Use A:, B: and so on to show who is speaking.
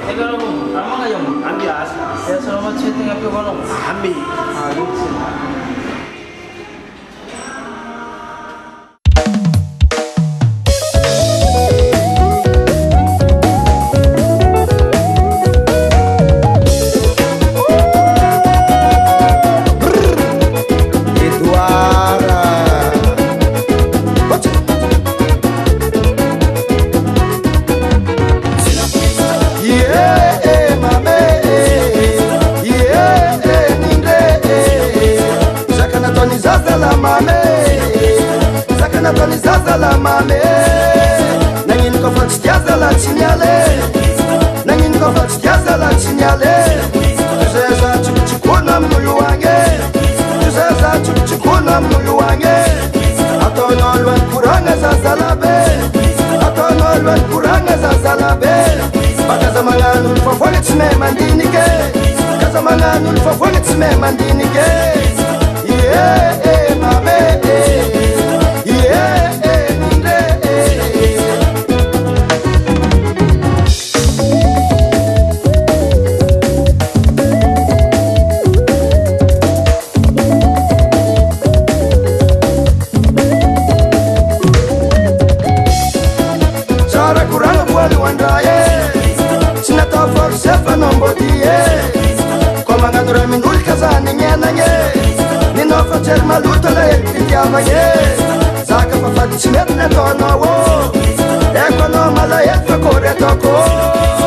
A: Tegalong tama kayong ambias. Kaya salamat sa tingin ko kanong ambi. Ayun sila.
B: Zazala mame nangin ko fat jazala chinyale nangin ko fat jazala chinyale zeza chukuna muluwange zeza chukuna muluwange atonolwan kuranga zazala be atonolwan kuranga zazala be bakazamanganu fofone tsime mandinike kazamanganu fofone tsime mandinike yeah mame maluta la ekitiava ye zaka fa fatichimet na tono wo ekono mala ekfa kore toko